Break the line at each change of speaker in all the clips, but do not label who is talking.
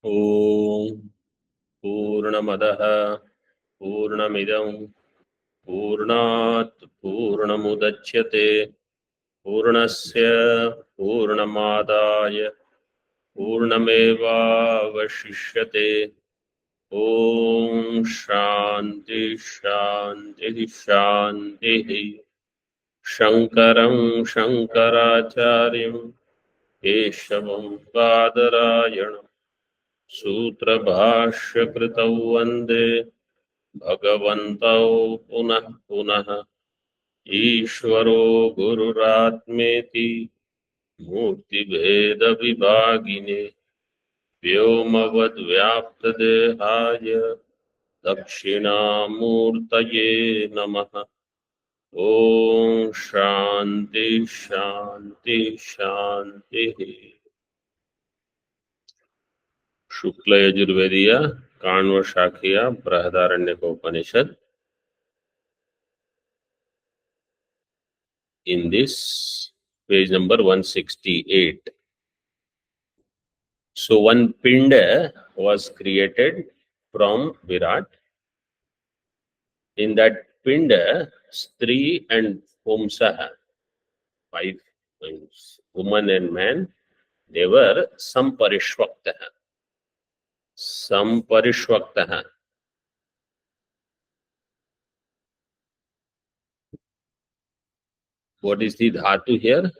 ॐ पूर्णमदः पूर्णमिदं पूर्णात् पूर्णमुदच्यते पूर्णस्य पूर्णमादाय पूर्णमेवावशिष्यते। ॐ शान्ति शान्ति शान्तिः। शङ्करं शङ्कराचार्यं केशवं बादरायणं सूत्रभाष्यकृतौ वन्दे भगवन्तौ पुनः पुनः। ईश्वरो गुरुरात्मेति मूर्तिभेदविभागिने व्योमवद्व्याप्तदेहाय दक्षिणामूर्तये नमः। ओम शांति शांति शांति। शुक्ल यजुर्वेदीय Kanva शाखीय Brihadaranyaka Upanishad in this page number 168. So one pinda was created from Virat. In that pinda, Stri and Pumsaha, 5 woman and man, they were samparishvaktaha. Samparishvaktaha. What is the dhatu here?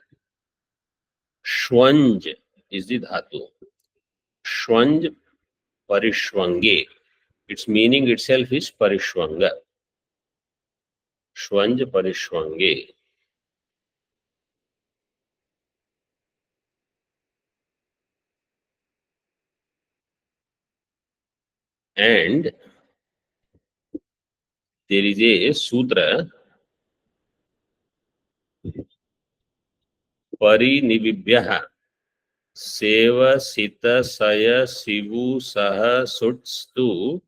Shwanj is the dhatu. Shwanj parishwange. Its meaning itself is parishwanga. Shwanj parishwange. And there is a sutra, parinivibhyaha. Seva sita saya sivu saha sutstu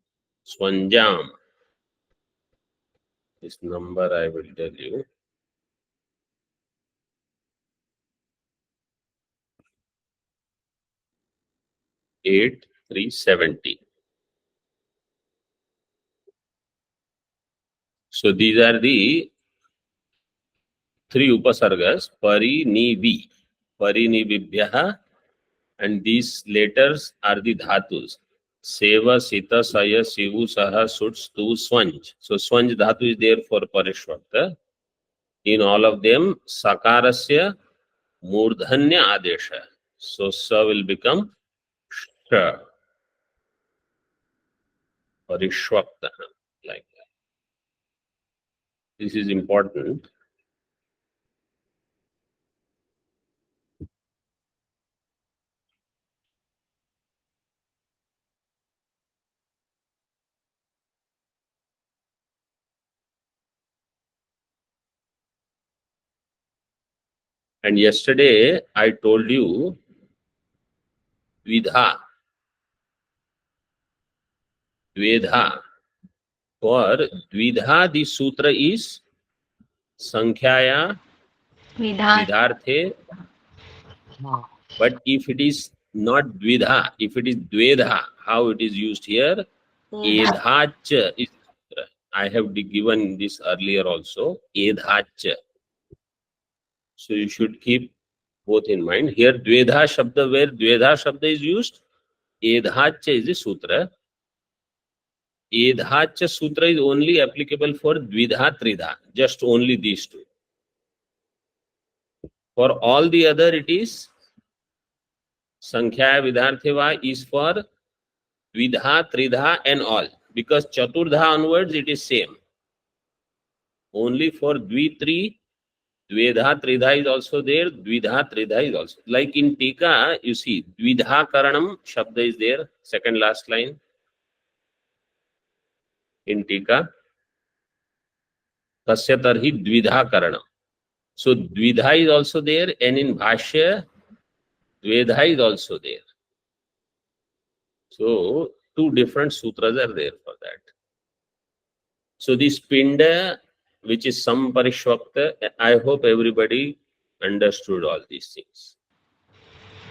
swanjam. This number I will tell you. 8370. So these are the 3 upasargas, pari, ni, vi. Pari, ni, vibhyaha, and these letters are the dhatus. Seva, sita, saya, sivu, saha, suts, tu, swanj. So swanj dhatu is there for parishvakta. In all of them, sakarasya murdhanya adesha. So sa will become sha. Parishvakta. Like that. This is important. And yesterday I told you Vidha. Dvedha. For Dvidha, the sutra is Sankhya Vidharthe. But if it is not Dvidha, if it is Dvedha, how it is used here? Edhacha is sutra. I have given this earlier also. Edhacha. So you should keep both in mind. Here Dvedha Shabda, where Dvedha Shabda is used, Edhacha is the sutra. Edhacha sutra is only applicable for Dvidha Tridha, just only these two. For all the other, it is Sankhya Vidhartheva is for Dvidha, Tridha and all. Because Chaturdha onwards, it is same. Only for Dvi-Tri, Dvedha, Tridha is also there, Dvidha, Tridha is also. Like in Tika, you see, Dvidha Karanam Shabda is there, second last line. In Tika, Tasya Tarhi Dvidha Karanam. So Dvidha is also there, and in Bhashya, Dvedha is also there. So 2 different sutras are there for that. So this Pinda, which is Samparishvakta, I hope everybody understood all these things.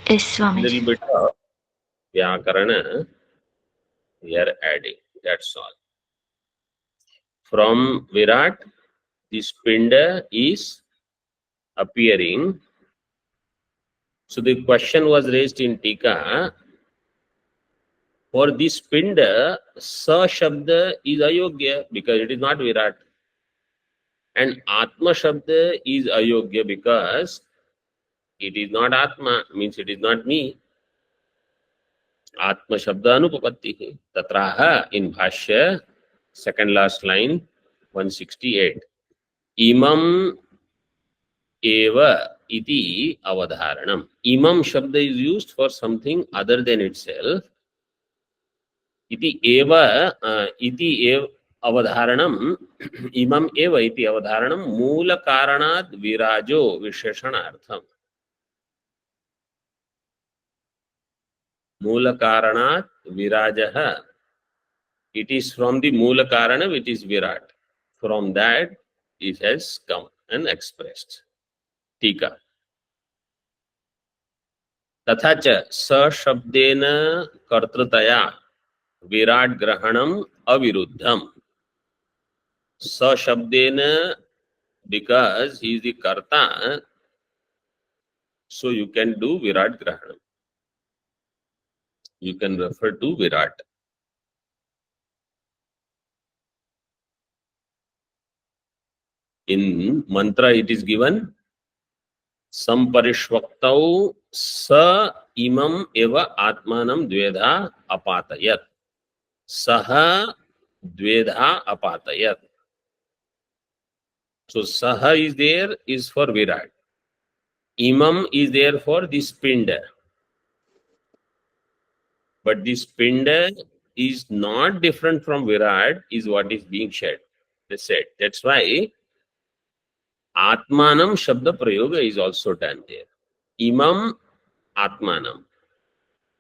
Yes, Swami.
Little bit of Vyakarana we are adding. That's all. From Virat, this Pinda is appearing. So the question was raised in Tika. For this Pinda, Sa Shabda is Ayogya because it is not Virat. And Atma Shabda is Ayogya because it is not Atma, means it is not me. Atma Shabda Anupapatti. Tatraha in Bhashya, second last line, 168. Imam eva iti avadharanam. Imam Shabda is used for something other than itself. Iti eva avadharanam. Imam eva iti avadharanam moola karanad virajo visheshanartham. Moola karanat virajaha. It is from the moola karana which is virat. From that it has come and expressed. Tika. तथा च सशब्देन कर्तृतया Virat ग्रहणम अविरुद्धम. सशब्देन because he is the karta, so you can do virat grahanam. You can refer to virat. In mantra it is given samparishvaktau sa imam eva atmanam dvedha apatayat. Saha dvedha apatayat. So saha is there is for virat. Imam is there for this pinda. But this pinda is not different from virat is what is being said. They said. That's why Atmanam Shabda Prayoga is also done there. Imam Atmanam.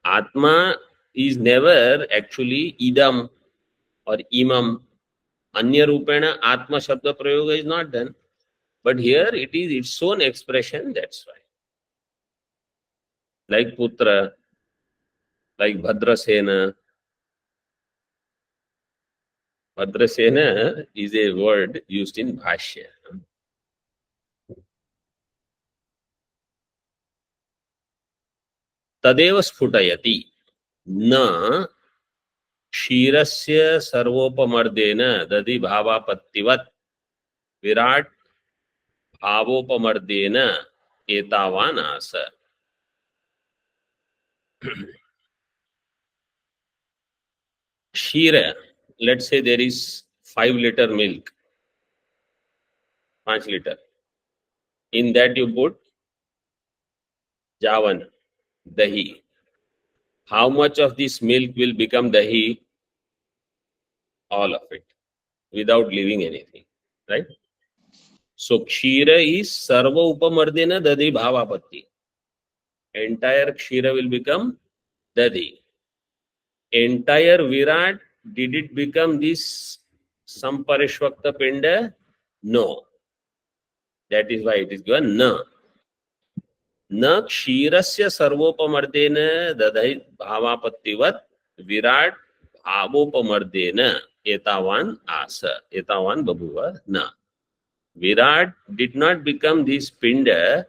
Atma is never actually idam or imam. Anya Rupena Atma Shabda Prayoga is not done. But here it is its own expression, that's why. Like Putra, like Bhadrasena. Bhadrasena is a word used in Bhashya. Tadeva Sphutayati. Na क्षीरस्य सर्वोपमर्देन दधि भावापत्तिवत् विराट भावोपमर्देन एतावान आस. Shira, let's say there is 5-liter milk, 5 liter. In that you put javan, dahi. How much of this milk will become dahi? All of it, without leaving anything, right? So kshira is sarva upamardena dadhi bhavapatti. Entire kshira will become dadhi. Entire virat, did it become this samparishvakta pinda? No. That is why it is given na. न क्षीरस्य सर्वोपमर्देन दधि भावापत्तिवत् विराट भावोपमर्देन एतावान आस. एतावान बभुव न. Virat did not become this pinda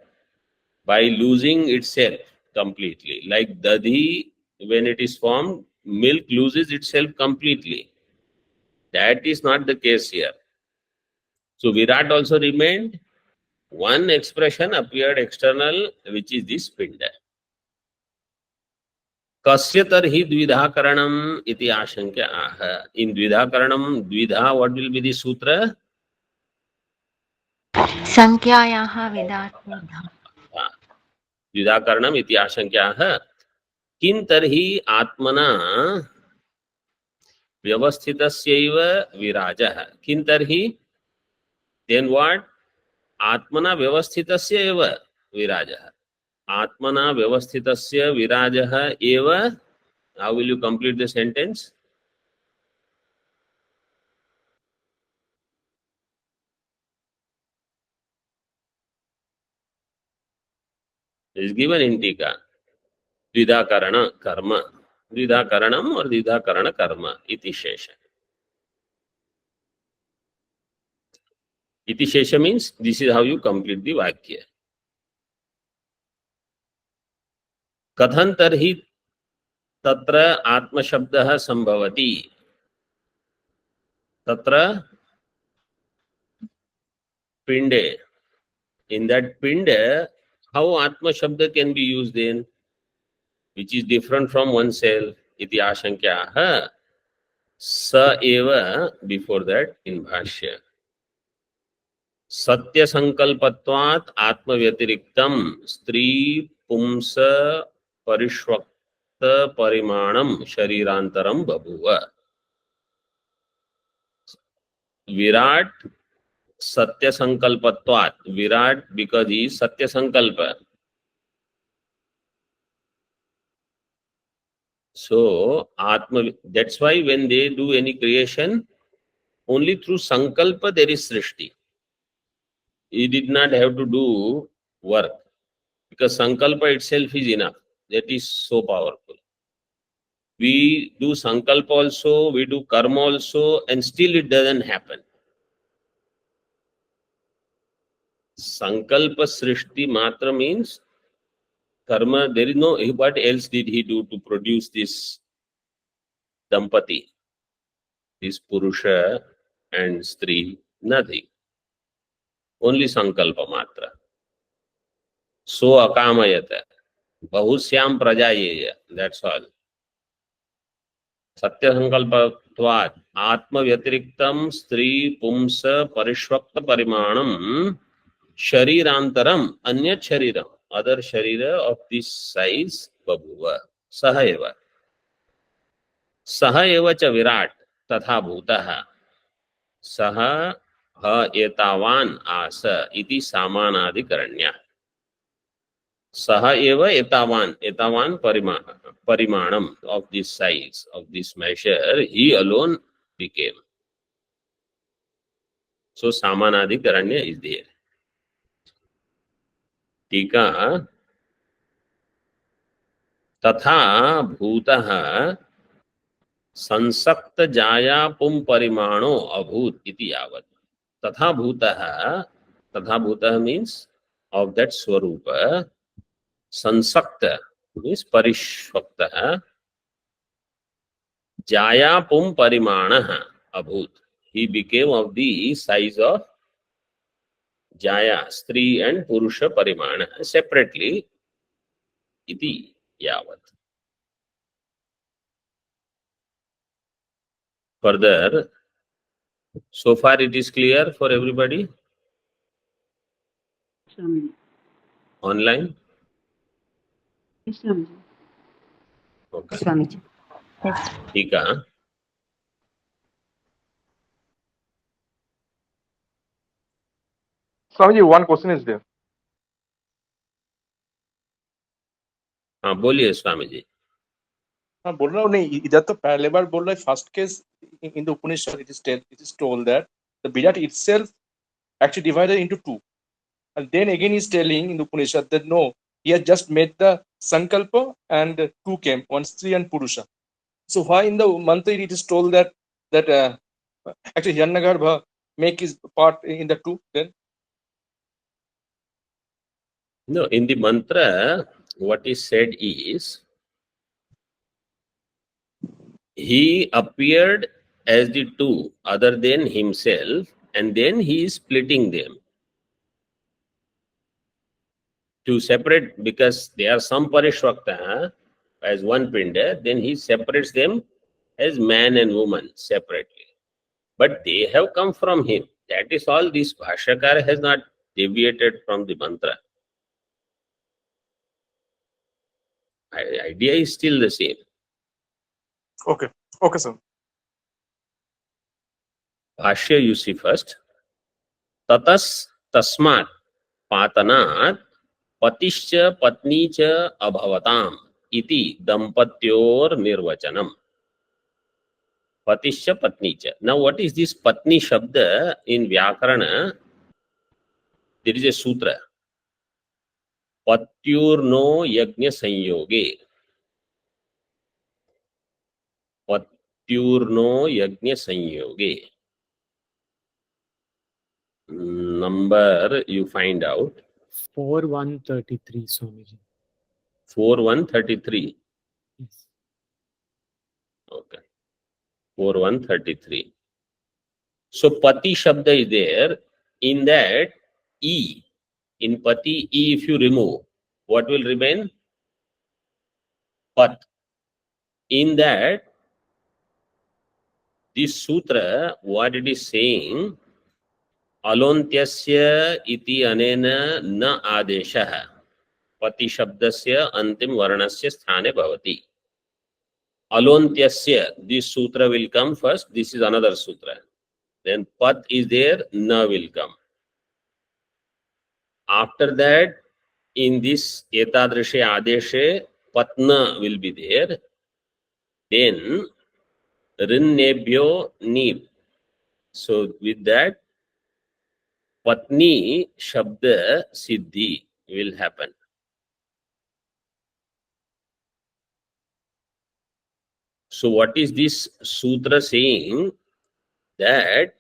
by losing itself completely. Like dadhi, when it is formed, milk loses itself completely. That is not the case here. So Virat also remained. One expression appeared external, which is this pinda. कस्य तर्हि द्विधा करणम इति आशंक्य आह. In द्विधा करणम, द्विधा, what will be the sutra?
संख्यायाः विधात्मधा.
द्विधा करणम इति आशंक्य आह. किं तर्हि आत्मना व्यवस्थितस्यैव विराजः. किं तर्हि, then what? आत्मना व्यवस्थितस्य एव विराजः. आत्मना व्यवस्थितस्य विराजः एव. How will you complete the sentence? It is given in Tika. Dvidha karana karma. द्विधा करणम और द्विधा करण कर्म इति शेष. Iti shesha means this is how you complete the vakya. कथन तरहि तत्र आत्म शब्दः संभवति. तत्र pinde. In that pinde, how atma shabda can be used then, which is different from oneself. Iti ashankyaha. Sa eva, before that in bhashya. सत्य संकल्पत्वात् आत्म व्यतिरिक्तम स्त्री पुंस परिष्वक्त परिमाणम शरीरांतरम बभूव. विराट सत्य संकल्पत्वात्, विराट because he is सत्य संकल्प. So atma, that's why when they do any creation, only through sankalpa there is srishti. He did not have to do work because sankalpa itself is enough. That is so powerful. We do sankalpa also, we do karma also, and still it doesn't happen. Sankalpa srishti matra means karma, there is no, what else did he do to produce this dampati, this purusha and stri? Nothing. Only sankalpa matra. So akamayata. Bahusyam prajayeya. That's all. Satya sankalpatvat atma vyatiriktam stri pumsa parishvakta parimanam sharirantaram anyat shariram, other sharira of this size babhuva saha eva. Saha eva cha virat tatha bhutah saha ha etavan asa iti samanadikaranya. Saha eva etavan, etavan parimanam of this size, of this measure, he alone became. So samanadikaranya is there. टीका तथा भूतः संसक्त जाया पुम परिमाणो अभूत इति यावत्. तथा भूतः means of that swarupa. संसक्त means परिष्वक्तः. जाया पुम परिमाणः अभूत, he became of the size of jaya, stri and purusha parimana separately. Iti yavat. Further, so far it is clear for everybody?
Swamiji.
Online?
Yes, Swamiji.
Okay.
Swamiji. Yes.
Tika.
Swamiji, one question is there.
हाँ बोलिए स्वामी जी.
हाँ बोल रहा हूँ नहीं, इधर तो पहले बार बोल रहा है first case in the Upanishad it is told that the Virat itself actually divided into two, and then again he's telling in the Upanishad that no, he has just made the Sankalpa and two came, one Stri and Purusha. So why in the mantra it is told that actually Hiranyagarbha make his part in the two then?
No, in the mantra what is said is he appeared as the two other than himself, and then he is splitting them to separate, because they are some parishvakta as one pinda, then he separates them as man and woman separately. But they have come from him. That is all. This Bhashyakara has not deviated from the mantra. Idea is still the same.
Okay, sir.
Bhashya you see first. Tatas tasmat patanat patischa patnicha abhavatam iti dampatyor nirvachanam. Patischa patnicha. Now what is this patni shabda in Vyakarana? There is a sutra. Patyurno yajna sanyoge. पत्युर्नो यज्ञ संयोगे. Number you find out.
4133, Swamiji.
4133.
Yes.
Okay. 4133. So pati shabda is there. In that E, in pati E, if you remove, what will remain? Pat. In that, this sutra, what it is saying, अलोन्त्यस्य इति अनेन न आदेशः पति शब्दस्य अंतिम वर्णस्य स्थाने भवति. अलोन्त्यस्य, this sutra will come first. This is another sutra. Then pat is there, na will come. After that, in this etadrishe adeshe, patna will be there. Then rinnebhyo ni. So with that, patni shabda siddhi will happen. So what is this sutra saying? That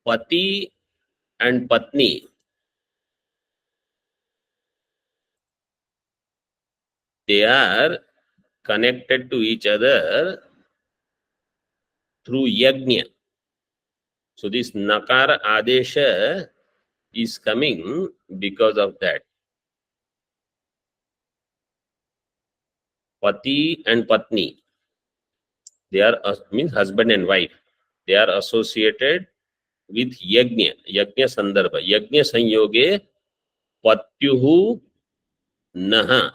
pati and patni, they are connected to each other through yajna. So this nakara adesha is coming because of that. Pati and patni, they are means husband and wife. They are associated with yajna, yajna sandarbha. Yajna sanyoge patyuhu naha.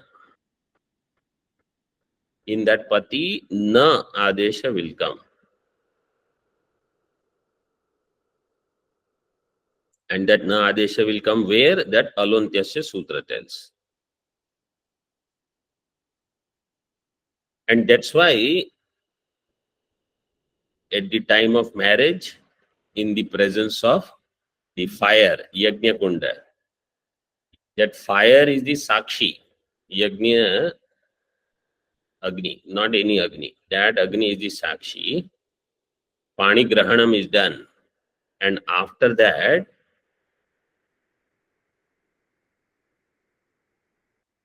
In that pati, na adesha will come. And that na adesha will come where? That alontyasya sutra tells. And that's why at the time of marriage, in the presence of the fire, yajna kunda, that fire is the sakshi. Yajna Agni, not any Agni. That Agni is the sakshi. Pani grahanam is done. And after that,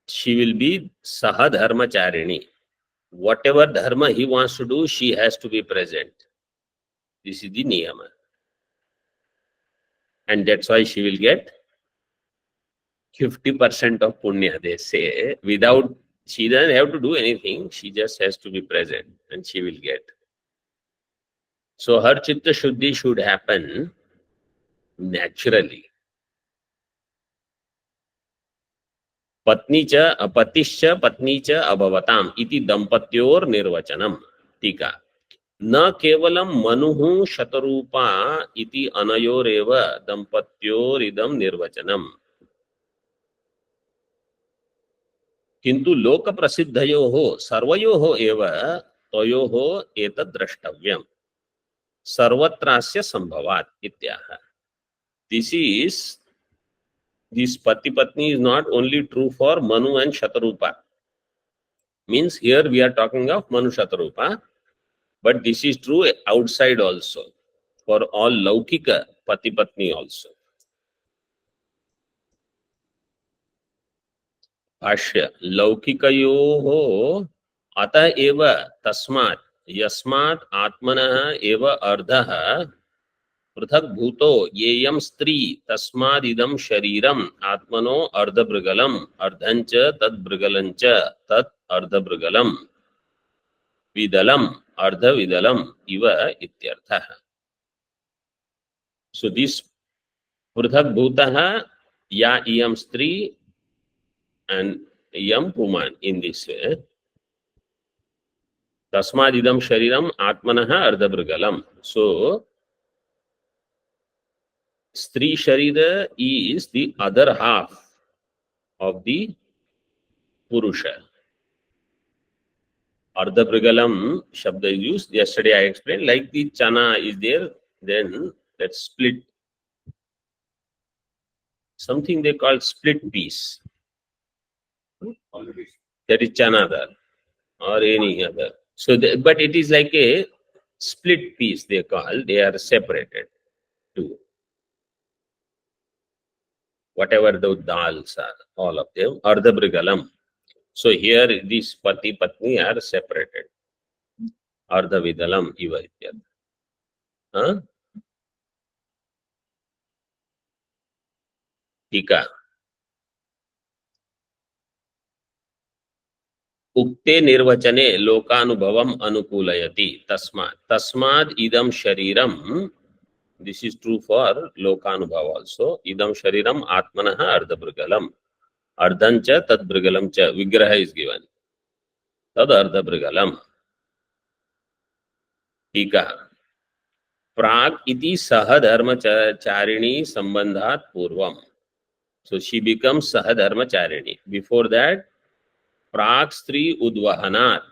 she will be Saha Dharmacharini. Whatever dharma he wants to do, she has to be present. This is the niyama. And that's why she will get 50% of punya, they say. Without, she doesn't have to do anything. She just has to be present and she will get. So her chitta shuddhi should happen naturally. पत्नी च अपतिश्च पत्नी च अभवताम इति दंपत्योर निर्वचनम. टीका. न केवलम मनुः शतरूपा इति अनयोरेव दंपत्योर इदम निर्वचनम किंतु लोक प्रसिद्धयोः सर्वयोः एव तयोः एतद् द्रष्टव्यम् सर्वत्रास्य संभवात् इत्याह. This pati patni is not only true for Manu and Shatarupa. Means here we are talking of Manu Shatarupa, but this is true outside also for all Laukika pati patni also. भाष्य. लौकिकयोः अतः एव तस्मात् यस्मात् आत्मनः एव अर्धः पृथक भूतो येयं स्त्री तस्मादिदं शरीरम आत्मनो अर्धभृगलम अर्धंच तद्भृगलंच तत् अर्धभृगलम विदलम अर्धविदलम इव इत्यर्थः. So this पृथक भूतः या इयं स्त्री and yam puman in this way. Tasmadidam shariram atmanaha ardhabrugalam. So, Stri Sharira is the other half of the Purusha. Ardhabrugalam Shabda is used. Yesterday I explained, like the chana is there, then let's split. Something they call split piece. That is chana dal or any other. So, but it is like a split piece, they call, they are separated too. Whatever the dals are, all of them, Ardhabrigalam. So here these Pati Patni are separated. Ardhavidalam iva ityad. Huh? Tika. उक्ते निर्वचने लोकानुभवम अनुकूलयति तस्मात् तस्माद् इदम शरीरम. This is true for लोकानुभव also. Idam shariram atmanah ardhabrigalam. Ardhancha tadbrigalam cha. Vigraha is given. Tad ardhabrigalam. Tika. Prag iti sahadharmacharini sambandhat purvam. So she becomes sahadharmacharini. Before that, प्राक् स्त्री उद्वहनात्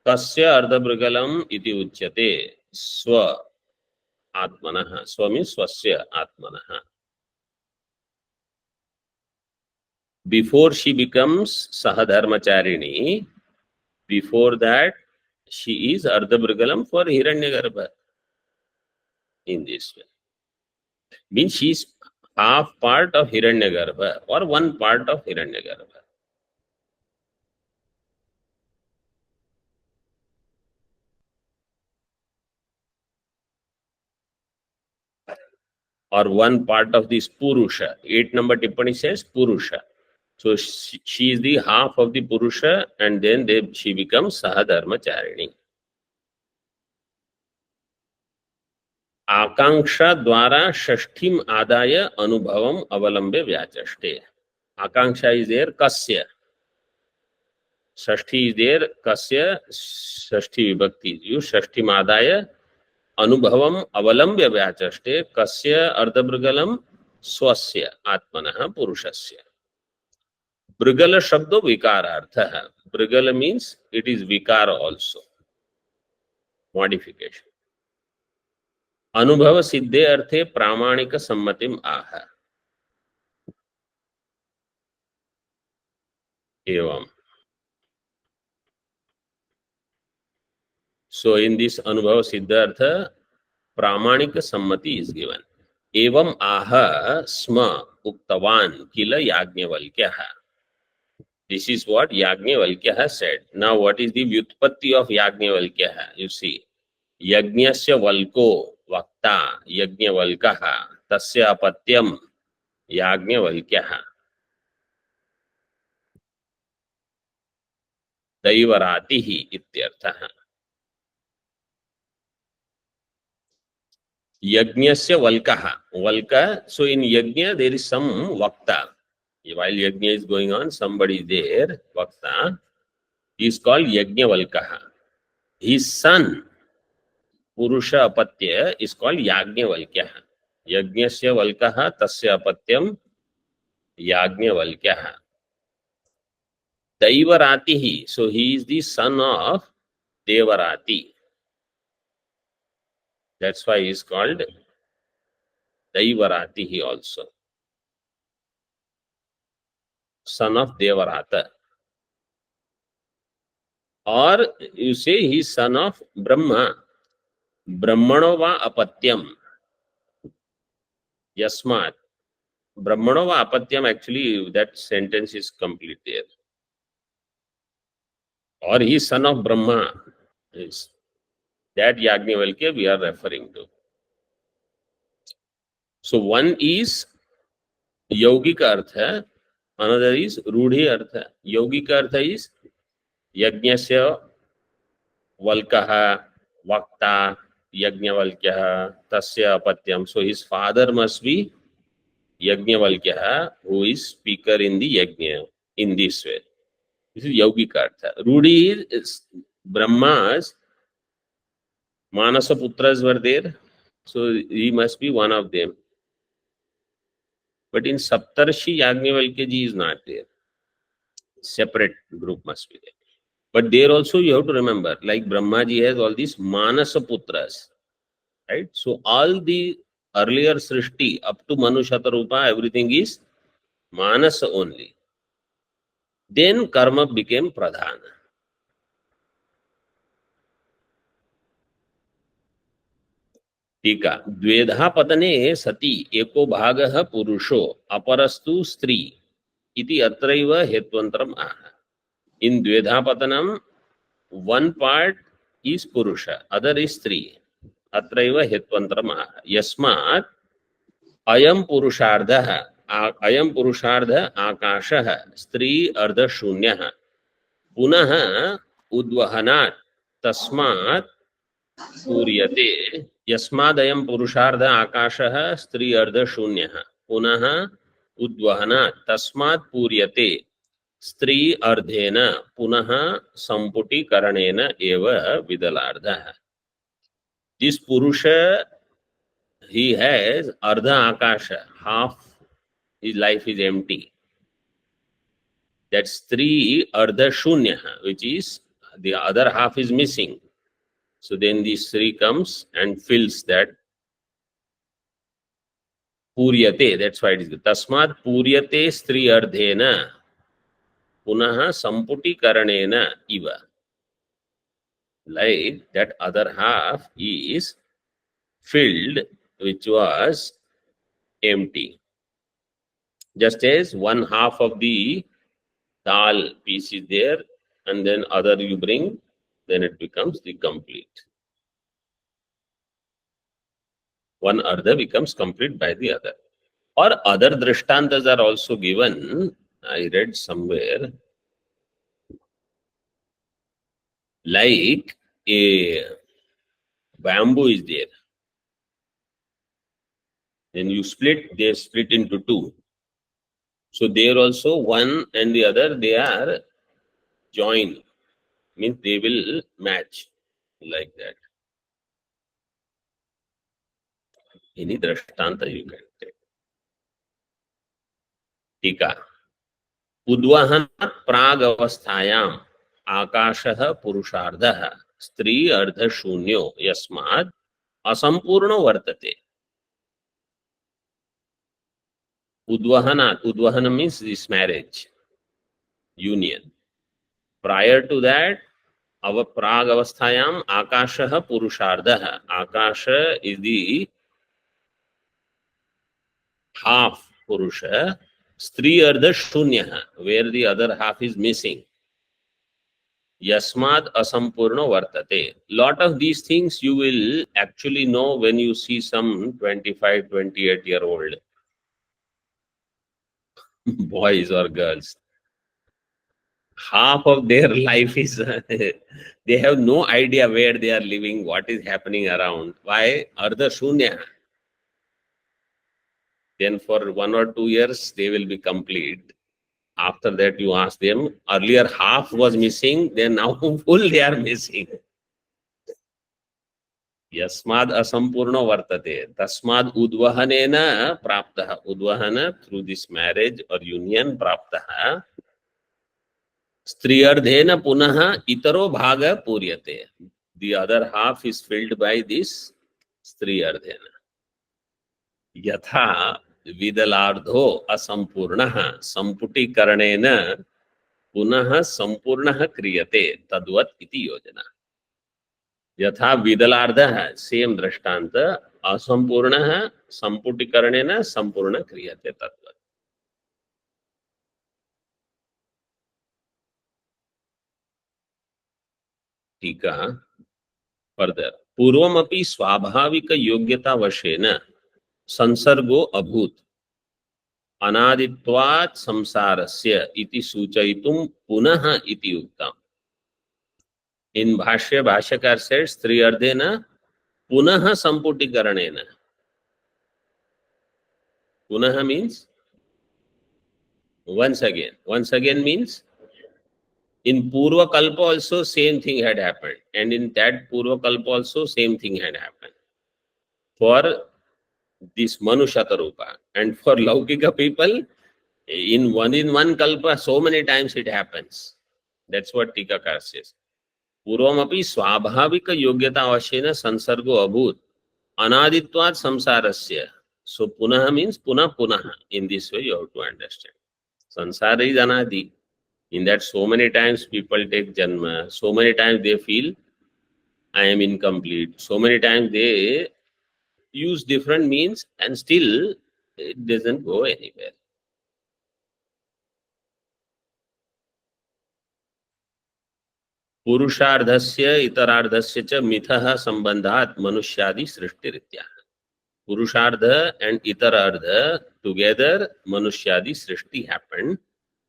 तस्य अर्धभृगलम इति उच्यते स्व आत्मनः. स्व means स्वस्य आत्मनः. Before she becomes sahadharmacharini, before that she is ardhabrygalam for Hiranyagarbha. In this way, means she is half part of Hiranyagarbha or one part of Hiranyagarbha. Or one part of this Purusha. 8 number Tippani says Purusha. So she is the half of the Purusha, and then she becomes Sahadharmacharini. Akanksha dwara shashthim adaya anubhavam avalambe vyachaste. Akanksha is there, Kasya. Shashthi is there, Kasya, Shashthi vibhakti. You Shashthim adaya अनुभवम अवलंब्य व्याचष्टे कस्य अर्धभृगलम स्वस्य आत्मनः पुरुषस्य. भृगल शब्द विकारार्थः. भृगल means it is vikara also, modification. अनुभव सिद्धे अर्थे प्रामाणिक सम्मतिम आह. एवं. So in this Anubhava Siddhartha, Pramanika Sammati is given. Evam aha sma uktavan kila Yajnavalkyaha. This is what Yajnavalkyaha said. Now what is the vyutpatti of Yajnavalkyaha? You see, Yajnasya valko vakta Yajnavalkaha tasya apatyam Yajnavalkyaha. Daivaratihi ityarthaha. Yajnasya valkaha. Valka, so in Yajna there is some Vakta. While Yajna is going on, somebody is there, Vakta. He is called Yajna Valkaha. His son, Purusha Apatya, is called Yajna Valkyaha. Yajnasya valkaha tasya apatyam Yajna Valkyaha. Daivaratihi, so he is the son of Devarati. That's why he is called Daivaratihi also. Son of Devarata. Or you say he is son of Brahma. Brahmanova apatyam. Yasmat. Brahmanova apatyam, actually that sentence is complete there. Or he is son of Brahma. Yes. That Yajnavalkya we are referring to. So one is Yogika Artha, another is Rudhi Artha. Yogika Artha is Yajnasya Valkaha Vakta Yajnavalkyaha Tasya Apatyam. So his father must be Yajnavalkyaha, who is speaker in the Yajna, in this way. This is Yogika Artha. Rudhi is Brahma's Manasa Putras were there, so he must be one of them. But in Saptarshi, Yajnavalkya ji is not there. Separate group must be there. But there also you have to remember, like Brahma ji has all these Manasa Putras, right? So all the earlier Srishti up to Manu Shatarupa, everything is Manasa only. Then Karma became Pradhana. टीका द्वेधा पतने सति एको भागः पुरुषो अपरस्तु स्त्री इति अत्रैव हेत्वन्तरम् आह. In द्वेधा Pattinam one part is purusha, other is स्त्री. अत्रैव हेत्वन्तरम् आह. यस्मात् अयं पुरुषार्ध आकाशः स्त्री अर्धशून्यः पुनः उद्वहनात् तस्मात् पूर्यते. यस्मादयं पुरुषार्ध आकाशः स्त्री अर्धशून्यः पुनः उद्वहनात् तस्मात् पूर्यते स्त्री अर्धेन पुनः संपुटीकरणेन एव विदलार्धः. This Purusha, he has ardha akasha, half his life is empty. That's Stri ardha shunya, which is the other half is missing. So then the Stri comes and fills that. Puryate, that's why it is Tasmat Puryate Stri ardhena punaha samputi karanena iva. Like that other half is filled, which was empty. Just as one half of the dal piece is there and then other you bring, then it becomes the complete. One ardha becomes complete by the other. Or other drishtantas are also given. I read somewhere, like a bamboo is there. Then you split, they split into two. So there also one and the other, they are joined. Means they will match like that. Any drishtanta you can take. Tika. Udvahanat prag avasthayam akashah purushardah stri ardha shunyo yasmad asampurno vartate. Udvahanat, udvahana means this marriage, union. Prior to that, our prag avasthayam akashah purushardah. Akasha is the half purusha, stri ardha shunya, where the other half is missing. Yasmad asampurno vartate. Lot of these things you will actually know when you see some 25, 28-year-old boys or girls. Half of their life is, they have no idea where they are living, what is happening around. Why? Ardha shunya. Then for 1 or 2 years, they will be complete. After that, you ask them, earlier half was missing, then now full they are missing. Yasmad asampurno vartate. Tasmad udvahanena praptaha. Udvahana, through this marriage or union, praptaha. Striyardhena punaha itaro bhaga puryate. The other half is filled by this striyardhena. Yatha vidalardho asampurnaha samputikaranena punaha sampurnaha kriyate tadvat iti yojana. Yatha vidalardha, same drishtanta, asampurnaha samputikaranena sampurna kriyate tadvat. Tika further. Purvamapi swabhavika yogyata vashena संसर्गो अभूत अनादित्वात् संसारस्य इति सूचयितुम पुनः इति उक्तम. In भाष्य भाष्यकार said स्त्री अर्धेन पुनः संपुटीकरणेन. पुनः means once again. Once again means in Purva Kalpa also same thing had happened, and in that Purva Kalpa also same thing had happened for this Manushata Rupa. And for Laukika people, in one Kalpa, so many times it happens. That's what Tikakar says. Purvamapi swabhavika yogyata avashena sansargo abhut anaditvat samsarasya. So punaha means punah punaha. In this way you have to understand. Sansara is anadi. In that so many times people take janma. So many times they feel I am incomplete. So many times they use different means and still it doesn't go anywhere. पुरुषार्धस्य इतरार्धस्य च मिथः संबंधात् मनुष्यादि सृष्टिरित्याह. Purushartha and Itarartha together Manusyadi Srishti happened.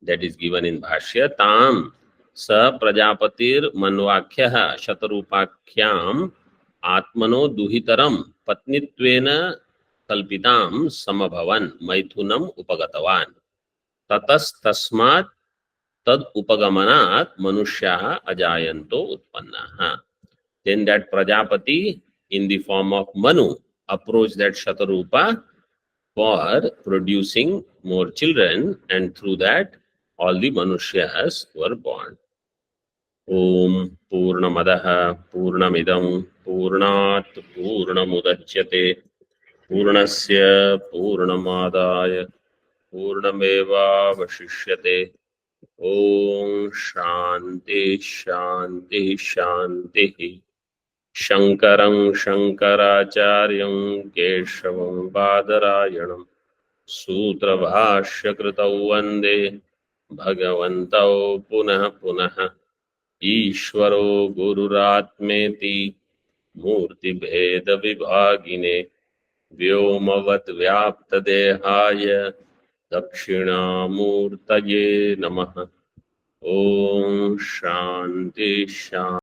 That is given in Bhashya. Tam sa Prajapatir Manvakhyah Shatarupakhyam Atmano Duhitaram Patnitvena Kalpitam Samabhavan Maithunam Upagatavan. Tatas Tasmat Tad Upagamanat Manushyaha Ajayanto Utpannaha. Then that Prajapati in the form of Manu approached that Shatarupa for producing more children, and through that all the Manushyas were born. Om Purnamadaha Purnamidam Purnat Purnamudachyate Purnasya Purnamadaya Purnameva Vashishyate. Om Shanti Shanti Shanti. Shankaram Shankaracharyam Keshavam Badarayanam Sutra Bhashya Kritau Vande Bhagavantau Punah Punah Ishvaro Gururatmeti Murti Bheda Vibhagine Vyomavat Vyapta Dehaya Dakshina Murtaye Namaha. Om Shanti Shanti.